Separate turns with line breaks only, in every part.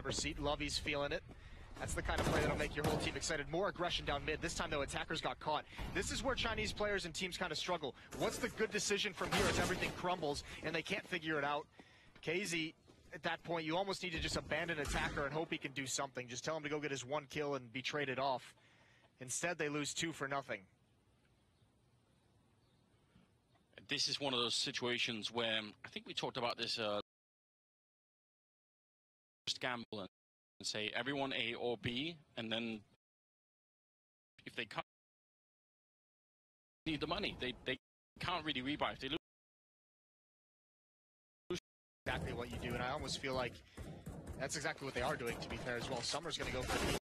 driver's seat. Lovey's feeling it. That's the kind of play that'll make your whole team excited. More aggression down mid. This time, though, attackers got caught. This is where Chinese players and teams kind of struggle. What's the good decision from here as everything crumbles and they can't figure it out? KZ, at that point, you almost need to just abandon attacker and hope he can do something. Just tell him to go get his one kill and be traded off. Instead, they lose 2 for nothing.
This is one of those situations where I think we talked about this just gamble and say everyone A or B, and then if they can't need the money, they can't really rebuy. If they lose,
Exactly what you do, and I almost feel like that's exactly what they are doing, to be fair, as well. Summer's going to go for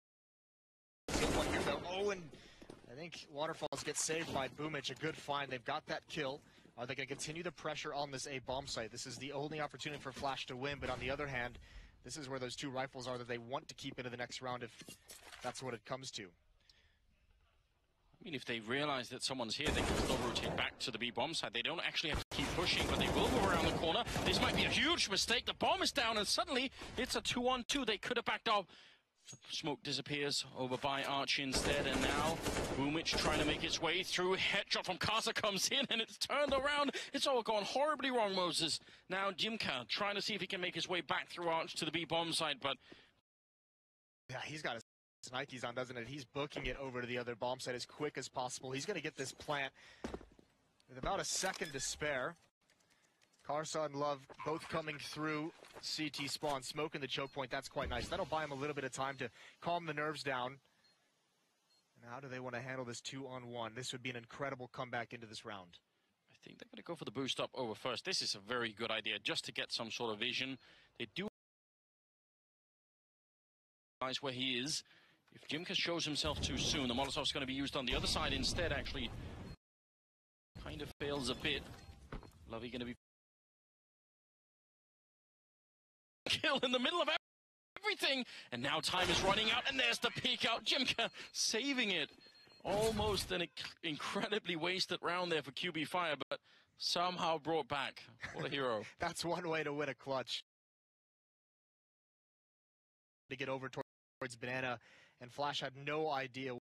the one here, though. Oh, and I think Waterfalls gets saved by Boomich. A good find. They've got that kill. Are they going to continue the pressure on this A bomb site? This is the only opportunity for Flash to win, but on the other hand, this is where those 2 rifles are that they want to keep into the next round if that's what it comes to.
I mean, if they realize that someone's here, they can still rotate back to the B bomb side. They don't actually have to keep pushing, but they will go around the corner. This might be a huge mistake. The bomb is down, and suddenly it's a 2-on-2. They could have backed off. Smoke disappears over by Archie instead, and now Boomich trying to make its way through. Headshot from Casa comes in, and it's turned around. It's all gone horribly wrong, Moses. Now Jimka trying to see if he can make his way back through Arch to the B bomb side, but
yeah, he's got his Nikes on, doesn't it? He's booking it over to the other bomb site as quick as possible. He's going to get this plant with about a second to spare. Karsa and Love both coming through CT spawn, smoking the choke point. That's quite nice. That'll buy him a little bit of time to calm the nerves down. And how do they want to handle this 2-on-1? This would be an incredible comeback into this round.
I think they're going to go for the boost up over first. This is a very good idea, just to get some sort of vision. They do realize where he is. If Jimka shows himself too soon, the Molotov's going to be used on the other side instead, actually. Kind of fails a bit. Lovey going to be kill in the middle of everything, and now time is running out, and there's the peek out. Jimka saving it. Almost an incredibly wasted round there for QB Fire, but somehow brought back. What a hero.
That's one way to win a clutch. To get over towards Banana, and Flash had no idea.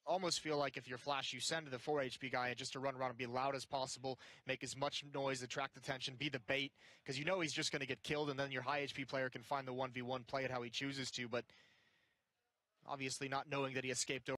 Almost feel like if you're Flash, you send the 4 HP guy just to run around and be loud as possible, make as much noise, attract attention, be the bait, because you know he's just going to get killed, and then your high HP player can find the 1v1, play it how he chooses to, but obviously not knowing that he escaped over.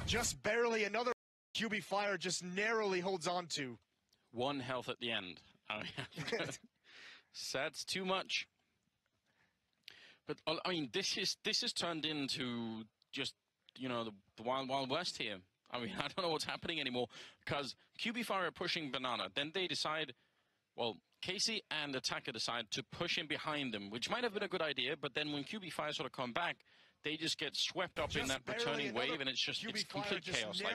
just barely. Another QB Fire just narrowly holds on to.
1 health at the end. I mean, that's too much. But I mean, this is turned into just, you know, the Wild Wild West here. I mean, I don't know what's happening anymore, because QB Fire are pushing Banana. Then they decide, well, Casey and Attacker decide to push in behind them, which might have been a good idea, but then when QB Fire sort of come back, they just get swept up in that returning wave, and it's complete chaos. Like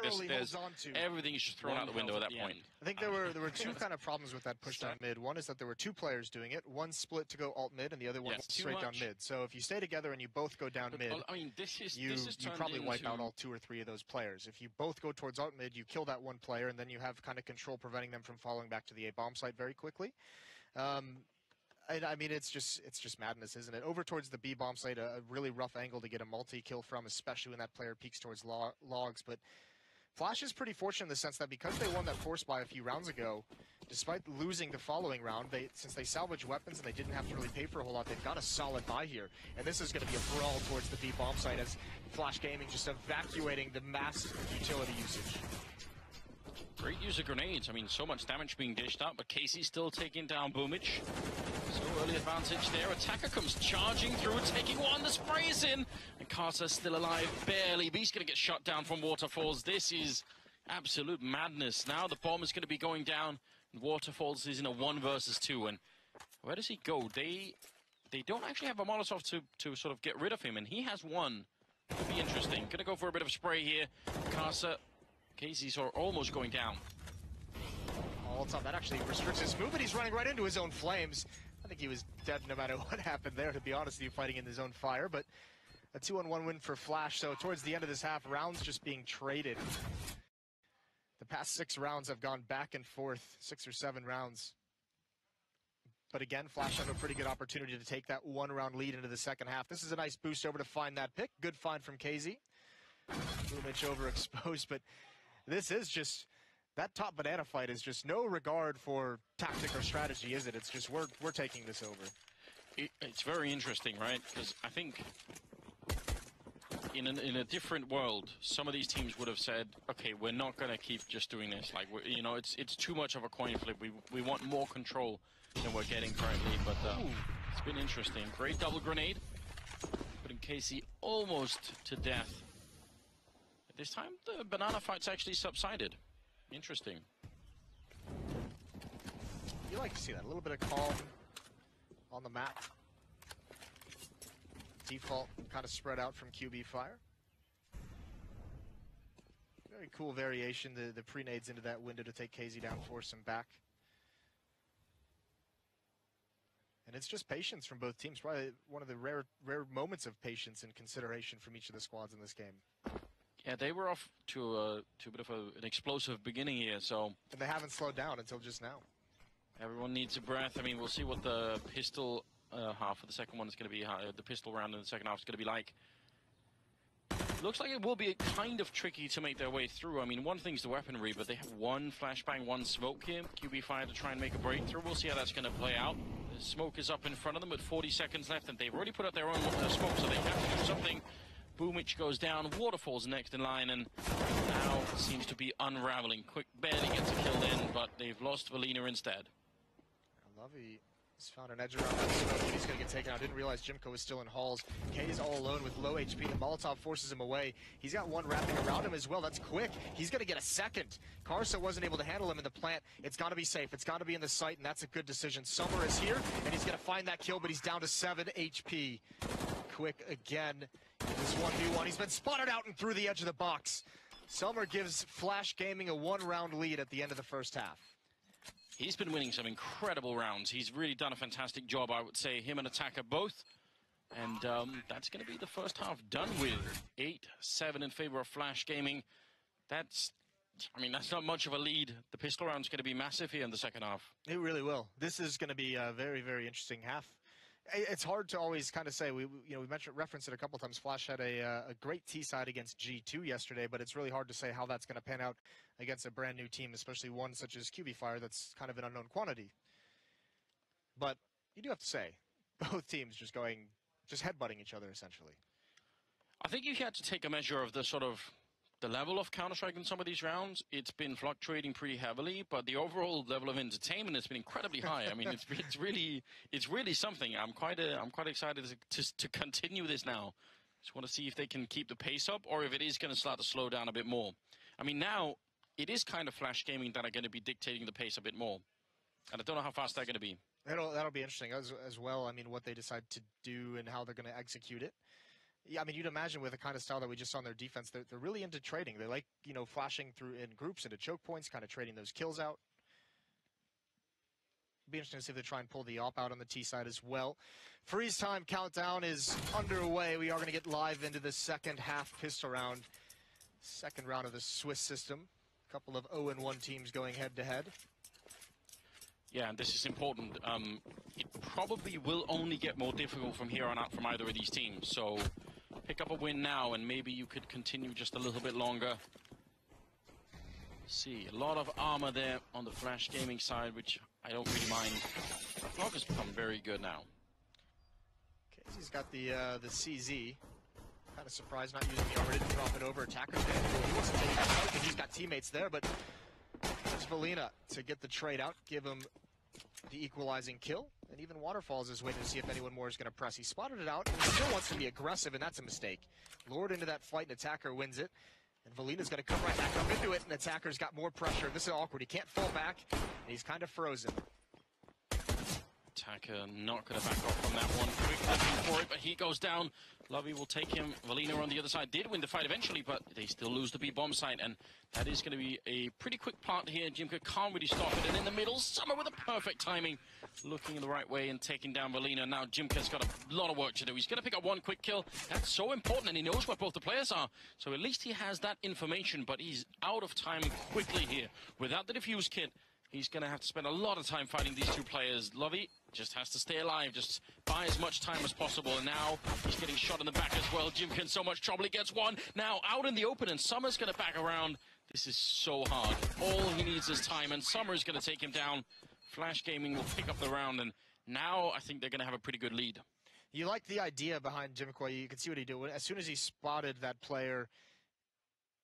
everything's just thrown out the window at that point.
I think there were two kind of problems with that push down mid. One is that there were 2 players doing it. One split to go alt mid, and the other one straight down mid. So if you stay together and you both go down mid,
I mean, you
probably wipe out all 2 or 3 of those players. If you both go towards alt mid, you kill that one player, and then you have kind of control preventing them from falling back to the A bomb site very quickly. I mean, it's just madness, isn't it? Over towards the B bomb site, a really rough angle to get a multi-kill from, especially when that player peeks towards logs. But Flash is pretty fortunate in the sense that because they won that force buy a few rounds ago, despite losing the following round, since they salvaged weapons and they didn't have to really pay for a whole lot, they've got a solid buy here. And this is going to be a brawl towards the B bomb site as Flash Gaming just evacuating the massive utility usage.
Great use of grenades. I mean, so much damage being dished out, but Casey still taking down Boomich. So early advantage there. Attacker comes charging through, taking one. The spray is in, and Carter's still alive, barely. But he's going to get shot down from Waterfalls. This is absolute madness. Now the bomb is going to be going down. Waterfalls is in a 1 versus 2, and where does he go? They don't actually have a Molotov to sort of get rid of him, and he has one. Could be interesting. Going to go for a bit of spray here. Carter. Casey's almost going down.
All time. That actually restricts his movement. He's running right into his own flames. I think he was dead no matter what happened there, to be honest with you, fighting in his own fire. But a 2-on-1 win for Flash. So towards the end of this half, rounds just being traded. The past 6 rounds have gone back and forth, 6 or 7 rounds. But again, Flash have a pretty good opportunity to take that 1-round lead into the second half. This is a nice boost over to find that pick. Good find from KZ. Boomich overexposed, but this is just, that top banana fight is just no regard for tactic or strategy, is it? It's just we're taking this over.
It's very interesting, right? Because I think in a different world, some of these teams would have said, okay, we're not going to keep just doing this. Like, you know, it's too much of a coin flip. We want more control than we're getting currently. But it's been interesting. Great double grenade, putting Casey almost to death. This time, the banana fight's actually subsided. Interesting.
You like to see that. A little bit of calm on the map. Default kind of spread out from QB Fire. Very cool variation. The pre-nades into that window to take KZ down, force him back. And it's just patience from both teams. Probably one of the rare moments of patience and consideration from each of the squads in this game.
Yeah, they were off to a bit of an explosive beginning here, so...
And they haven't slowed down until just now.
Everyone needs a breath. I mean, we'll see what the pistol half of the second one is going to be, the pistol round in the second half is going to be like. Looks like it will be kind of tricky to make their way through. I mean, one thing's the weaponry, but they have 1 flashbang, 1 smoke here. QB Fire to try and make a breakthrough. We'll see how that's going to play out. The smoke is up in front of them with 40 seconds left, and they've already put out their own smoke, so they have to do something. Boomich goes down, Waterfall's next in line, and now seems to be unraveling. Quick barely gets a kill in, but they've lost Valina instead.
I love he He's found an edge around that smoke, but he's going to get taken out. Didn't realize Jimko was still in halls. K is all alone with low HP. The Molotov forces him away. He's got one wrapping around him as well. That's quick. He's going to get a second. Karsa wasn't able to handle him in the plant. It's got to be safe. It's got to be in the site, and that's a good decision. Summer is here, and he's going to find that kill, but he's down to 7 HP. Quick again. This 1v1. He's been spotted out and through the edge of the box. Summer gives Flash Gaming a one-round lead at the end of the first half.
He's been winning some incredible rounds. He's really done a fantastic job, I would say. Him and Attacker both. And that's going to be the first half done with. 8-7 in favor of Flash Gaming. That's not much of a lead. The pistol round's going to be massive here in the second half.
It really will. This is going to be a very, very interesting half. It's hard to always kind of say. We referenced it a couple times. Flash had a great T side against G2 yesterday, but it's really hard to say how that's going to pan out against a brand new team, especially one such as QB Fire that's kind of an unknown quantity. But you do have to say, both teams just headbutting each other essentially.
I think you had to take a measure of the sort of The level of Counter-Strike in some of these rounds, it's been fluctuating pretty heavily, but the overall level of entertainment has been incredibly high. I mean, it's really something. I'm quite excited to continue this now. Just want to see if they can keep the pace up, or if it is going to start to slow down a bit more. I mean, now it is kind of Flash Gaming that are going to be dictating the pace a bit more, and I don't know how fast they're going to be.
That'll be interesting as well. I mean, what they decide to do and how they're going to execute it. Yeah, I mean, you'd imagine with the kind of style that we just saw on their defense, they're really into trading. They like, you know, flashing through in groups into choke points, kind of trading those kills out. Be interesting to see if they try and pull the op out on the T side as well. Freeze time countdown is underway. We are going to get live into the second half pistol round. Second round of the Swiss system. A couple of 0-1 teams going head to head.
Yeah, and this is important. It probably will only get more difficult from here on out from either of these teams. So pick up a win now, and maybe you could continue just a little bit longer. See, a lot of armor there on the Flash Gaming side, which I don't really mind. Flock has become very good now.
Casey's got the CZ. Kind of surprised not using the armor, didn't drop it over. Attacker's getting cool. He wants to take that out because he's got teammates there, but there's Valina to get the trade out, give him the equalizing kill, and even Waterfalls is waiting to see if anyone more is going to press. He spotted it out, and he still wants to be aggressive, and that's a mistake. Lured into that fight, and Attacker wins it, and Valina's going to come right back up into it, and Attacker's got more pressure. This is awkward. He can't fall back, and he's kind of frozen.
Attacker not going to back off from that one. Quick looking for it, but he goes down. Lovey will take him. Valina on the other side did win the fight eventually, but they still lose the B-bomb site, and that is going to be a pretty quick plant here. Jimka can't really stop it, and in the middle, Summer with a perfect timing, looking in the right way and taking down Valina. Now Jimka's got a lot of work to do. He's going to pick up one quick kill. That's so important, and he knows where both the players are, so at least he has that information, but he's out of time quickly here. Without the defuse kit, he's going to have to spend a lot of time fighting these two players. Lovey just has to stay alive, just buy as much time as possible. And now he's getting shot in the back as well. Jimka in so much trouble. He gets one. Now out in the open, and Summer's going to back around. This is so hard. All he needs is time, and Summer's going to take him down. Flash Gaming will pick up the round, and now I think they're going to have a pretty good lead. You like the idea behind Jimka. You can see what he did. As soon as he spotted that player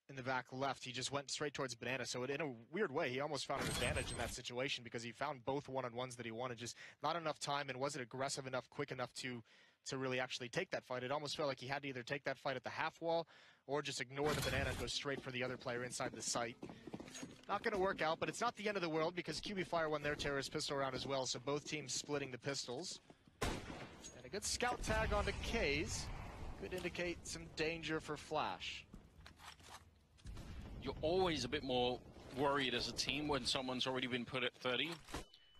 in the back left, he just went straight towards Banana. So in a weird way, he almost found an advantage in that situation because he found both one-on-ones that he wanted. Just not enough time, and wasn't aggressive enough, quick enough to really actually take that fight. It almost felt like he had to either take that fight at the half wall or just ignore the Banana and go straight for the other player inside the site. Not going to work out, but it's not the end of the world because QB Fire won their terrorist pistol round as well, so both teams splitting the pistols. And a good scout tag onto K's could indicate some danger for Flash. You're always a bit more worried as a team when someone's already been put at 30.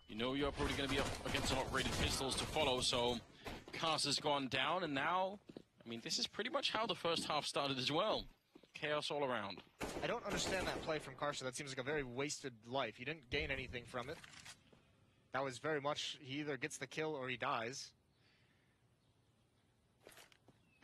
You know you're probably going to be up against some upgraded pistols to follow, so Cars has gone down, and now, I mean, this is pretty much how the first half started as well. Chaos all around. I don't understand that play from Carson. That seems like a very wasted life. He didn't gain anything from it. That was very much, he either gets the kill or he dies.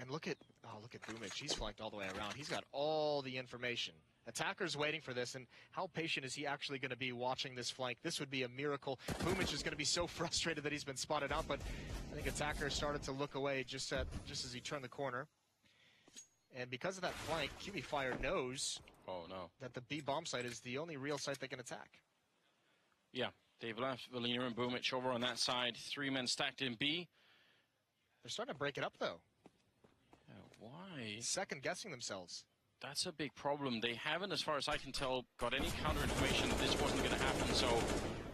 And look at Boomich. He's flanked all the way around. He's got all the information. Attacker's waiting for this, and how patient is he actually going to be watching this flank? This would be a miracle. Boomich is going to be so frustrated that he's been spotted out, but I think Attacker started to look away just as he turned the corner. And because of that flank, QB Fire knows that the B bomb site is the only real site they can attack. Yeah, they've left Valina and Boomich over on that side. 3 men stacked in B. They're starting to break it up, though. Yeah, why? Second guessing themselves. That's a big problem. They haven't, as far as I can tell, got any counter information that this wasn't going to happen, so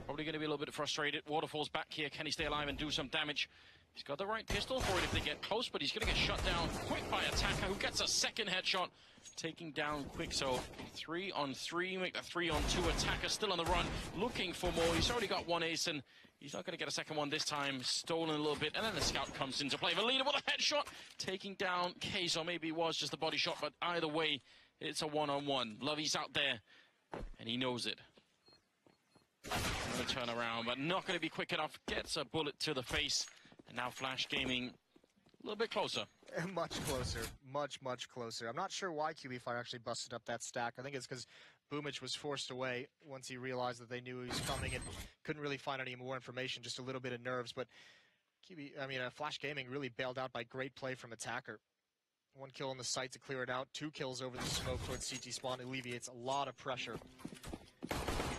probably going to be a little bit frustrated. Waterfall's back here. Can he stay alive and do some damage? He's got the right pistol for it if they get close, but he's going to get shut down quick by Attacker, who gets a second headshot, taking down quick. So 3 on 3, make that 3 on 2. Attacker still on the run, looking for more. He's already got one ace, and he's not going to get a second one this time. Stolen a little bit, and then the scout comes into play. Valina with a headshot, taking down Case, or maybe it was just a body shot, but either way, it's a one-on-one. Lovey's out there, and he knows it. Going to turn around, but not going to be quick enough. Gets a bullet to the face, and now Flash Gaming a little bit closer. Much closer. Much, much closer. I'm not sure why QB Fire actually busted up that stack. I think it's because Boomich was forced away once he realized that they knew he was coming and couldn't really find any more information, just a little bit of nerves. But Flash Gaming really bailed out by great play from Attacker.
1 kill on the site to clear it out. 2 kills over the smoke towards CT spawn. Alleviates a lot of pressure.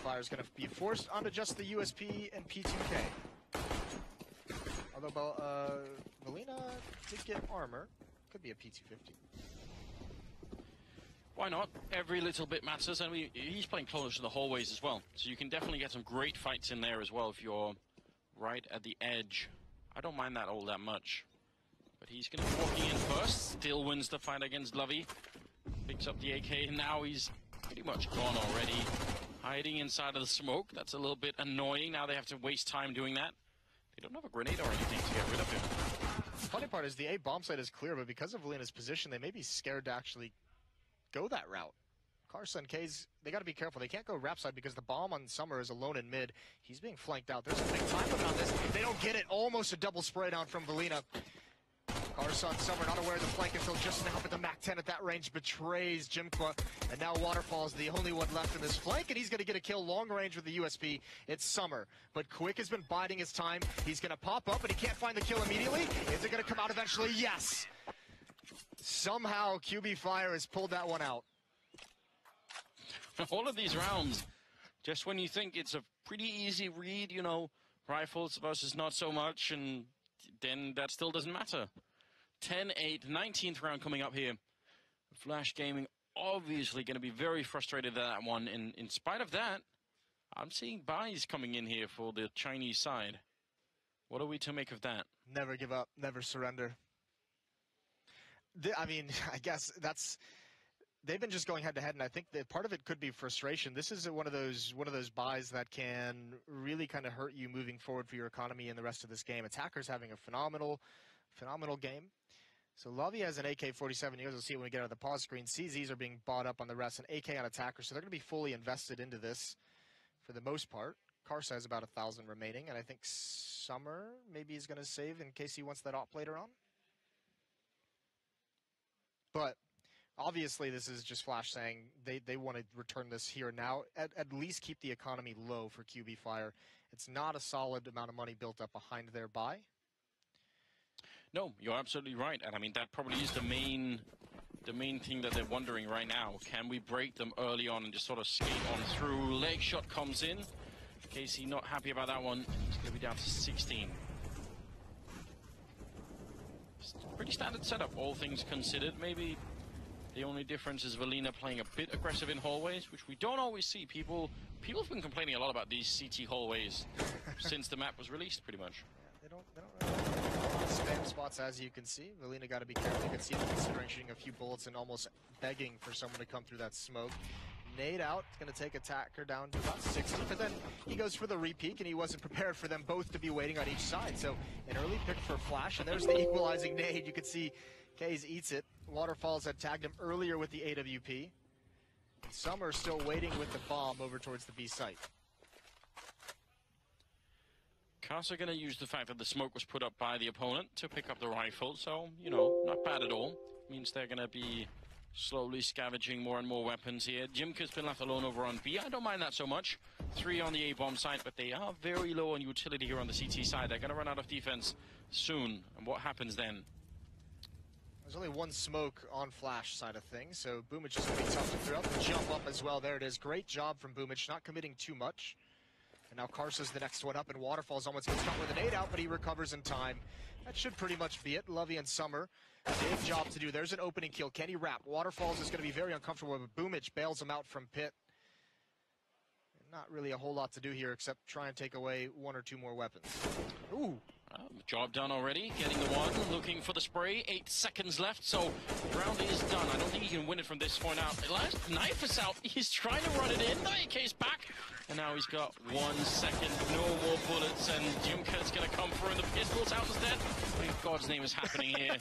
Fire's going to be forced onto just the USP and P2K. Although Valina did get armor. Could be a P250.
Why not? Every little bit matters, and he's playing close to the hallways as well. So you can definitely get some great fights in there as well if you're right at the edge. I don't mind that all that much. But he's going to be walking in first. Still wins the fight against Lovey. Picks up the AK, and now he's pretty much gone already. Hiding inside of the smoke. That's a little bit annoying. Now they have to waste time doing that. They don't have a grenade or anything to get rid of him.
The funny part is the A bomb site is clear, but because of Valina's position, they may be scared to actually go that route. Karsa and K's, they got to be careful. They can't go rap side because the bomb on Summer is alone in mid. He's being flanked out. There's a big time limit on this. They don't get it. Almost a double spray down from Valina. Karsa and Summer not aware of the flank until just now, but the MAC-10 at that range betrays Jimqua. And now Waterfall's the only one left in this flank, and he's going to get a kill long range with the USP. It's Summer. But Quick has been biding his time. He's going to pop up, and he can't find the kill immediately. Is it going to come out eventually? Yes! Somehow QB Fire has pulled that one out.
All of these rounds, just when you think it's a pretty easy read, you know, rifles versus not so much, and then that still doesn't matter. 10-8, 19th round coming up here. Flash Gaming obviously going to be very frustrated at that one. And in spite of that, I'm seeing buys coming in here for the Chinese side. What are we to make of that?
Never give up, never surrender. I mean, I guess that's... They've been just going head-to-head, and I think that part of it could be frustration. This is one of those buys that can really kind of hurt you moving forward for your economy in the rest of this game. Attacker's having a phenomenal game. So Lovey has an AK-47. You guys will see it when we get out of the pause screen. CZs are being bought up on the rest, and AK on Attacker, so they're going to be fully invested into this for the most part. Karsa has about 1,000 remaining, and I think Summer maybe is going to save in case he wants that op later on. But obviously, this is just Flash saying they want to return this here and now. At least keep the economy low for QB Fire. It's not a solid amount of money built up behind their buy.
No, you're absolutely right. And I mean, that probably is the main thing that they're wondering right now. Can we break them early on and just sort of skate on through? Leg shot comes in. Casey not happy about that one. He's going to be down to 16. Pretty standard setup, all things considered. Maybe the only difference is Valina playing a bit aggressive in hallways, which we don't always see. People have been complaining a lot about these CT hallways since the map was released, pretty much.
Yeah, they don't really spam spots, as you can see. Valina got to be careful. You can see them considering shooting a few bullets and almost begging for someone to come through that smoke. Nade out, going to take Attacker down to about 60, but then he goes for the re-peek, and he wasn't prepared for them both to be waiting on each side. So an early pick for Flash, and there's the equalizing nade. You can see Kaze eats it. Waterfalls had tagged him earlier with the AWP. Summer still waiting with the bomb over towards the B site.
Karsa going to use the fact that the smoke was put up by the opponent to pick up the rifle, so, you know, not bad at all. Means they're going to be slowly scavenging more and more weapons here. Jimka's been left alone over on B. I don't mind that so much. 3 on the A-bomb side, but they are very low on utility here on the CT side. They're going to run out of defense soon. And what happens then?
There's only one smoke on Flash side of things, so Boomich is going to be tough to throw up and jump up as well. There it is. Great job from Boomich, not committing too much. And now Karsa's the next one up, and Waterfall's almost gets caught with an 8 out, but he recovers in time. That should pretty much be it. Lovey and Summer, big job to do. There's an opening kill. Can he wrap? Waterfalls is going to be very uncomfortable, but Boomich bails him out from pit. Not really a whole lot to do here except try and take away 1 or 2 more weapons. Ooh.
Job done already, getting the one, looking for the spray, 8 seconds left, so the round is done. I don't think he can win it from this point out. Knife is out, he's trying to run it in, the AK's back, and now he's got 1 second, no more bullets, and Jimka's gonna come through, and the pistol's out instead. What in God's name is happening here?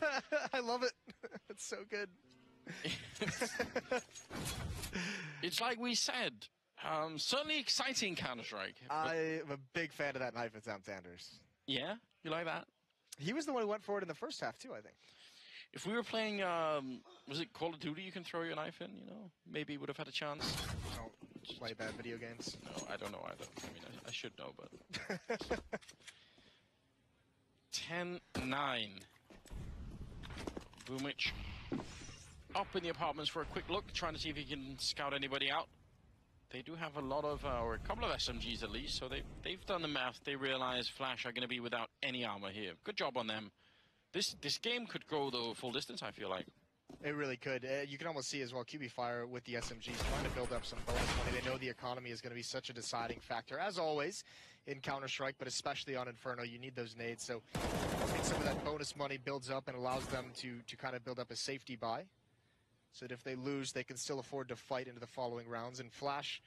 I love it, it's so good.
It's like we said, certainly exciting Counter-Strike.
I'm a big fan of that knife at Sam Sanders.
Yeah? You like that?
He was the one who went for it in the first half, too, I think.
If we were playing, was it Call of Duty you can throw your knife in, you know? Maybe would have had a chance.
I don't play bad video games.
No, I don't know either. I mean, I should know, but... 10-9. Boomich up in the apartments for a quick look, trying to see if he can scout anybody out. They do have a lot of, or a couple of SMGs at least, so they've done the math. They realize Flash are going to be without any armor here. Good job on them. This game could go the full distance, I feel like.
It really could. You can almost see as well QB Fire with the SMGs trying to build up some bonus money. They know the economy is going to be such a deciding factor, as always, in Counter-Strike, but especially on Inferno. You need those nades, so I think some of that bonus money builds up and allows them to kind of build up a safety buy, so that if they lose, they can still afford to fight into the following rounds. And Flash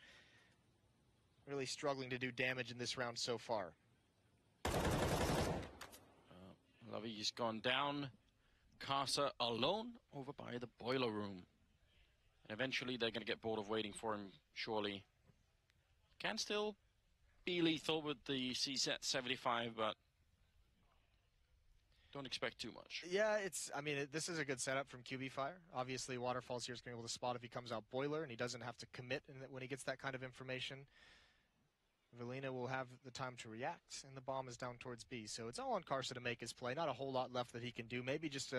really struggling to do damage in this round so far.
Lovey's gone down. Casa alone over by the boiler room. And eventually they're going to get bored of waiting for him, surely. Can still be lethal with the CZ 75, but don't expect too much.
Yeah, this is a good setup from QB Fire. Obviously, Waterfalls here is going to be able to spot if he comes out boiler, and he doesn't have to commit when he gets that kind of information. Velina will have the time to react, and the bomb is down towards B. So it's all on Karsa to make his play. Not a whole lot left that he can do. Maybe just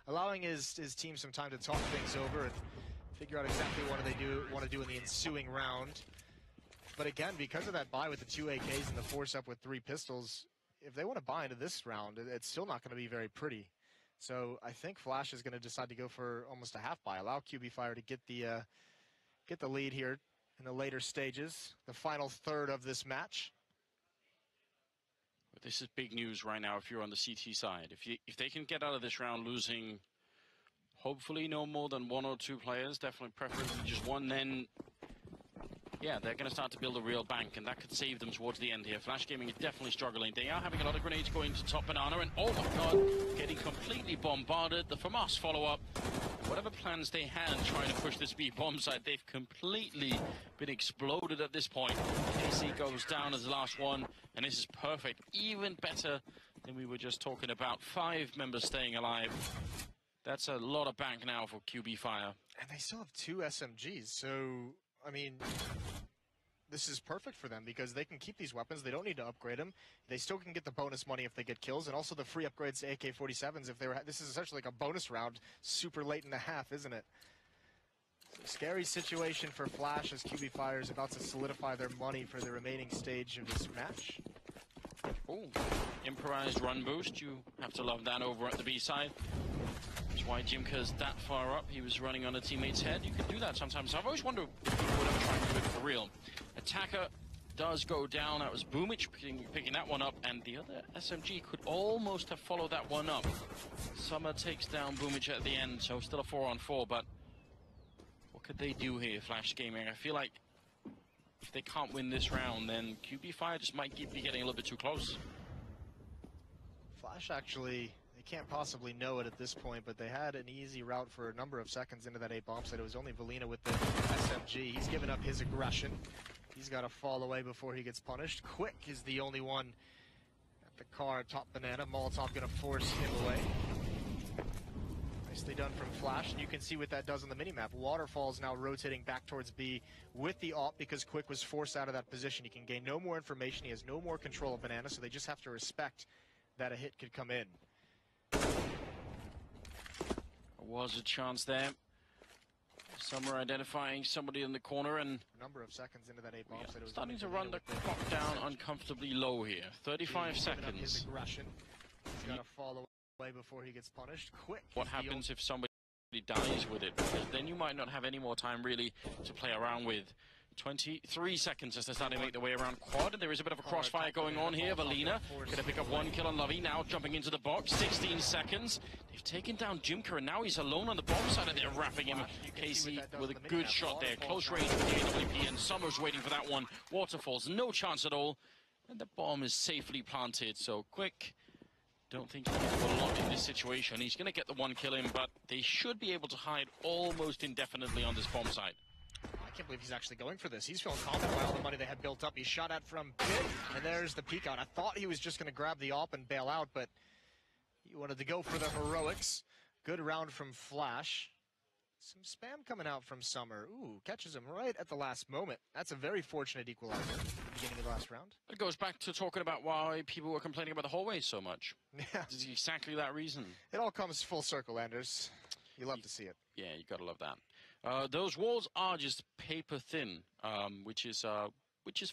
allowing his team some time to talk things over and figure out exactly what they want to do in the ensuing round. But again, because of that buy with the 2 AKs and the force up with 3 pistols, if they want to buy into this round, it's still not going to be very pretty. So I think Flash is going to decide to go for almost a half buy, allow QB Fire to get the lead here in the later stages, the final third of this match.
But this is big news right now if you're on the CT side. If they can get out of this round losing, hopefully no more than 1 or 2 players, definitely preferably just 1, then yeah, they're going to start to build a real bank, and that could save them towards the end here. Flash Gaming is definitely struggling. They are having a lot of grenades going to top banana, and oh my god, getting completely bombarded. The FAMAS follow-up. Whatever plans they had trying to push this B bomb site, they've completely been exploded at this point. AC goes down as the last one, and this is perfect. Even better than we were just talking about. 5 members staying alive. That's a lot of bank now for QB Fire.
And they still have 2 SMGs, so I mean, this is perfect for them because they can keep these weapons. They don't need to upgrade them. They still can get the bonus money if they get kills, and also the free upgrades to AK-47s if they were. This is essentially like a bonus round, super late in the half, isn't it? So scary situation for Flash as QB Fire is about to solidify their money for the remaining stage of this match.
Oh, improvised run boost. You have to love that over at the B side. That's why Jimka's that far up. He was running on a teammate's head. You can do that sometimes. I've always wondered if people would ever try and do it for real. Attacker does go down. That was Boomich picking that one up, and the other SMG could almost have followed that one up. Summer takes down Boomich at the end, so still a 4-on-4, but what could they do here, Flash Gaming? I feel like if they can't win this round, then QB Fire just might be getting a little bit too close.
Flash actually, they can't possibly know it at this point, but they had an easy route for a number of seconds into that A bomb site. It was only Velina with the SMG. He's given up his aggression. He's got to fall away before he gets punished. Quick is the only one at the car, top banana. Molotov going to force him away. Nicely done from Flash, and you can see what that does on the minimap. Waterfall's now rotating back towards B with the AWP because Quick was forced out of that position. He can gain no more information. He has no more control of banana, so they just have to respect that a hit could come in.
There was a chance there. Summer identifying somebody in the corner, and
a number of seconds into that A bomb,
yeah, starting to run the clock down uncomfortably low here. 35 seconds.
His aggression. He's got to fall away before he gets punished. Quick.
What happens if somebody dies with it? Because then you might not have any more time really to play around with. 23 seconds as they're starting to make their way around quad. There is a bit of a crossfire going on here. Velina gonna pick up 1 kill on Lovey, now jumping into the box. 16 seconds. They've taken down Jimka, and now he's alone on the bomb side, and they're wrapping him. Casey with a good shot there. Close range with the AWP, and Summer's waiting for that one. Waterfalls, no chance at all. And the bomb is safely planted, so Quick. Don't think he can do a lot in this situation. He's gonna get the 1 kill in, but they should be able to hide almost indefinitely on this bomb site.
I can't believe he's actually going for this. He's feeling confident by all the money they had built up. He shot at from pit, and there's the peek out. I thought he was just going to grab the AWP and bail out, but he wanted to go for the heroics. Good round from Flash. Some spam coming out from Summer. Ooh, catches him right at the last moment. That's a very fortunate equalizer at the beginning of the last round.
It goes back to talking about why people were complaining about the hallways so much.
Yeah.
It's exactly that reason.
It all comes full circle, Anders. You love to see it.
Yeah, you gotta love that. Those walls are just paper thin, which is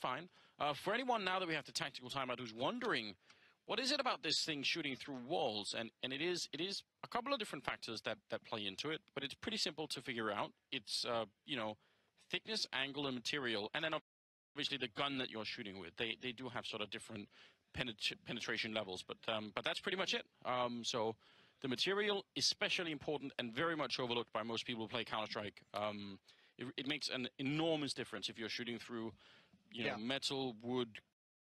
fine. For anyone now that we have the tactical timeout who's wondering, what is it about this thing shooting through walls? And it is a couple of different factors that play into it, but it's pretty simple to figure out. It's you know, thickness, angle, and material, and then obviously the gun that you're shooting with. They do have sort of different penetration levels, but that's pretty much it. So the material is especially important and very much overlooked by most people who play Counter-Strike. It makes an enormous difference if you're shooting through, you know, metal, wood,